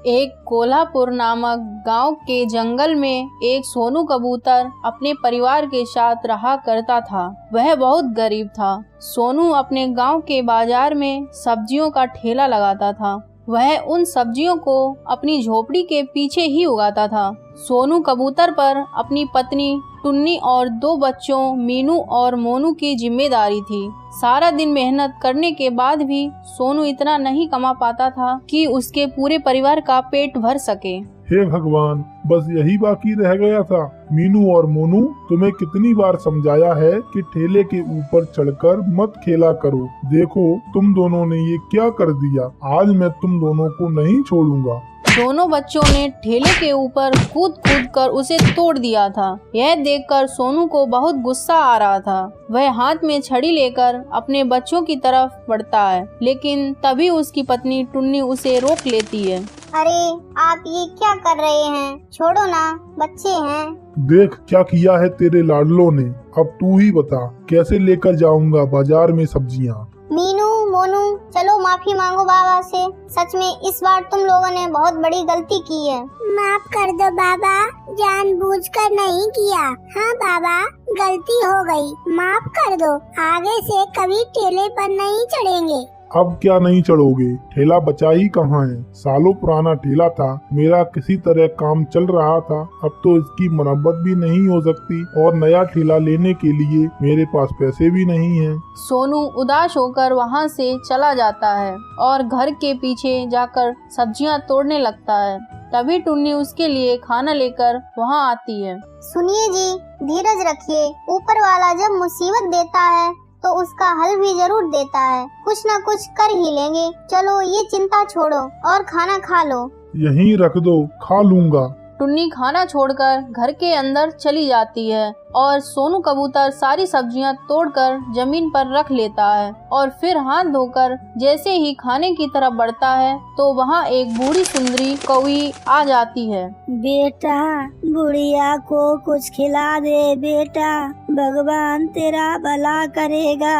एक कोल्हापुर नामक गांव के जंगल में एक सोनू कबूतर अपने परिवार के साथ रहा करता था। वह बहुत गरीब था। सोनू अपने गांव के बाजार में सब्जियों का ठेला लगाता था। वह उन सब्जियों को अपनी झोपड़ी के पीछे ही उगाता था। सोनू कबूतर पर अपनी पत्नी टुन्नी और 2 बच्चों मीनू और मोनू की जिम्मेदारी थी। सारा दिन मेहनत करने के बाद भी सोनू इतना नहीं कमा पाता था कि उसके पूरे परिवार का पेट भर सके। हे भगवान, बस यही बाकी रह गया था। मीनू और मोनू, तुम्हें कितनी बार समझाया है कि ठेले के ऊपर चढ़कर मत खेला करो। देखो तुम दोनों ने ये क्या कर दिया। आज मैं तुम दोनों को नहीं छोड़ूंगा। दोनों बच्चों ने ठेले के ऊपर कूद कर उसे तोड़ दिया था। यह देखकर सोनू को बहुत गुस्सा आ रहा था। वह हाथ में छड़ी लेकर अपने बच्चों की तरफ बढ़ता है, लेकिन तभी उसकी पत्नी टुन्नी उसे रोक लेती है। अरे आप ये क्या कर रहे हैं? छोड़ो ना, बच्चे हैं। देख क्या किया है तेरे लाडलों ने। अब तू ही बता, कैसे लेकर जाऊंगा बाजार में सब्जियां। मीनू, मोनू, चलो माफी मांगो बाबा से। सच में इस बार तुम लोगों ने बहुत बड़ी गलती की है। माफ कर दो बाबा, जानबूझकर नहीं किया। हाँ बाबा, गलती हो गई, माफ कर दो। आगे से कभी ठेले पर नहीं चढ़ेंगे। अब क्या नहीं चढ़ोगे? ठेला बचा ही कहाँ है। सालों पुराना ठेला था, मेरा किसी तरह काम चल रहा था। अब तो इसकी मरम्मत भी नहीं हो सकती और नया ठेला लेने के लिए मेरे पास पैसे भी नहीं हैं। सोनू उदास होकर वहाँ से चला जाता है और घर के पीछे जाकर सब्जियाँ तोड़ने लगता है। तभी टुन्नी उसके लिए खाना लेकर वहाँ आती है। सुनिए जी, धीरज रखिए। ऊपर वाला जब मुसीबत देता है तो उसका हल भी जरूर देता है। कुछ न कुछ कर ही लेंगे। चलो ये चिंता छोड़ो और खाना खा लो। यहीं रख दो, खा लूंगा। टुन्नी खाना छोड़कर घर के अंदर चली जाती है और सोनू कबूतर सारी सब्जियां तोड़कर जमीन पर रख लेता है और फिर हाथ धोकर जैसे ही खाने की तरफ बढ़ता है तो वहाँ एक बूढ़ी सुंदरी कौवी आ जाती है। बेटा, बुढ़िया को कुछ खिला दे बेटा, भगवान तेरा भला करेगा।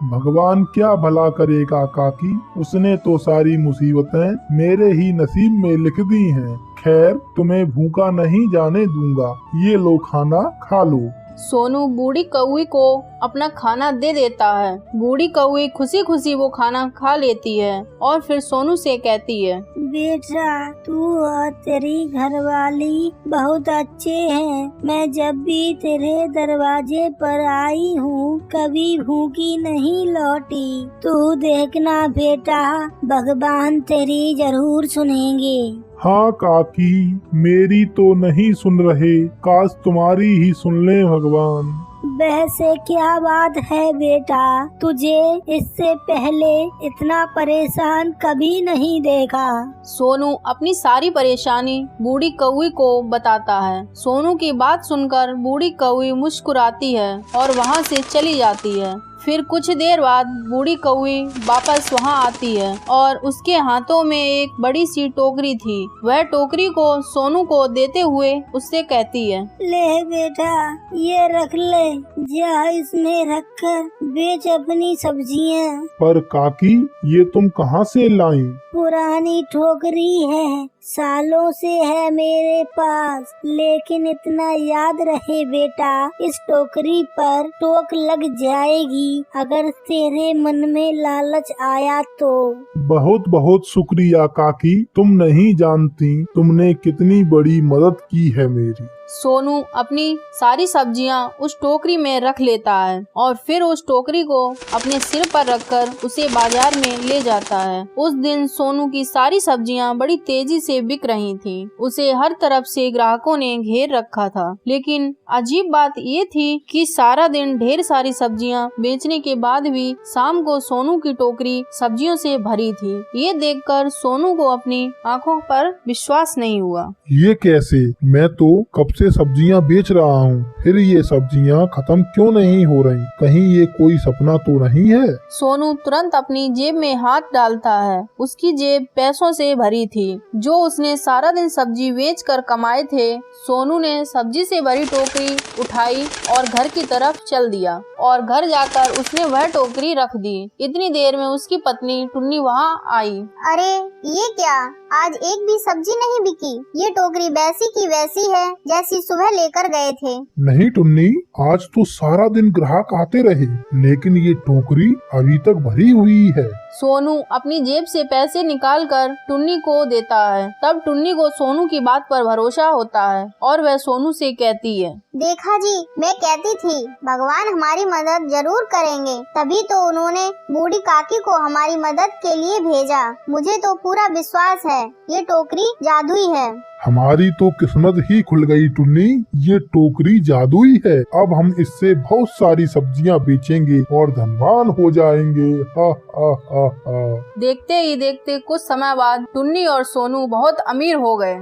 भगवान क्या भला करेगा काकी, उसने तो सारी मुसीबतें मेरे ही नसीब में लिख दी हैं। खैर, तुम्हें भूखा नहीं जाने दूंगा। ये लो खाना खा लो। सोनू बूढ़ी कौवी को अपना खाना दे देता है। बूढ़ी कौवी खुशी खुशी वो खाना खा लेती है और फिर सोनू से कहती है, बेटा, तू और तेरी घरवाली बहुत अच्छे हैं। मैं जब भी तेरे दरवाजे पर आई हूँ कभी भूखी नहीं लौटी। तू देखना बेटा, भगवान तेरी जरूर सुनेंगे। हाँ काकी, मेरी तो नहीं सुन रहे, काश तुम्हारी ही सुन ले भगवान। वैसे क्या बात है बेटा, तुझे इससे पहले इतना परेशान कभी नहीं देखा। सोनू अपनी सारी परेशानी बूढ़ी कौवी को बताता है। सोनू की बात सुनकर बूढ़ी कौवी मुस्कुराती है और वहाँ से चली जाती है। फिर कुछ देर बाद बूढ़ी कौवी वापस वहाँ आती है और उसके हाथों में एक बड़ी सी टोकरी थी। वह टोकरी को सोनू को देते हुए उससे कहती है, ले बेटा, ये रख ले, जा इसमें रखकर बेच अपनी सब्जियाँ। पर काकी, ये तुम कहाँ से लाई? पुरानी टोकरी है, सालों से है मेरे पास। लेकिन इतना याद रहे बेटा, इस टोकरी पर टोक लग जाएगी अगर तेरे मन में लालच आया तो। बहुत बहुत शुक्रिया काकी, तुम नहीं जानती तुमने कितनी बड़ी मदद की है मेरी। सोनू अपनी सारी सब्जियां उस टोकरी में रख लेता है और फिर उस टोकरी को अपने सिर पर रखकर उसे बाजार में ले जाता है। उस दिन सोनू की सारी सब्जियां बड़ी तेजी से बिक रही थीं। उसे हर तरफ से ग्राहकों ने घेर रखा था। लेकिन अजीब बात ये थी कि सारा दिन ढेर सारी सब्जियां बेचने के बाद भी शाम को सोनू की टोकरी सब्जियों से भरी थी। ये देखकर सोनू को अपनी आंखों पर विश्वास नहीं हुआ। ये कैसे? मैं तो कब से सब्जियां बेच रहा हूँ, फिर ये सब्जियां खत्म क्यों नहीं हो रही? कहीं ये कोई सपना तो नहीं है? सोनू तुरंत अपनी जेब में हाथ डालता है। उसकी जेब पैसों से भरी थी जो उसने सारा दिन सब्जी बेचकर कमाए थे। सोनू ने सब्जी से भरी टोकरी उठाई और घर की तरफ चल दिया और घर जाकर उसने वह टोकरी रख दी। इतनी देर में उसकी पत्नी टुन्नी वहाँ आई। अरे ये क्या, आज एक भी सब्जी नहीं बिकी। ये टोकरी वैसी की वैसी है जैसी सुबह लेकर गए थे। नहीं टुन्नी, आज तो सारा दिन ग्राहक आते रहे, लेकिन ये टोकरी अभी तक भरी हुई है। सोनू अपनी जेब से पैसे निकालकर टुन्नी को देता है। तब टुन्नी को सोनू की बात पर भरोसा होता है और वह सोनू से कहती है, देखा जी, मैं कहती थी भगवान हमारी मदद जरूर करेंगे, तभी तो उन्होंने बूढ़ी काकी को हमारी मदद के लिए भेजा। मुझे तो पूरा विश्वास है ये टोकरी जादुई है। हमारी तो किस्मत ही खुल गई टुन्नी, ये टोकरी जादुई है। अब हम इससे बहुत सारी सब्जियां बेचेंगे और धनवान हो जाएंगे। हा हा हा हा। देखते ही देखते कुछ समय बाद टुन्नी और सोनू बहुत अमीर हो गए।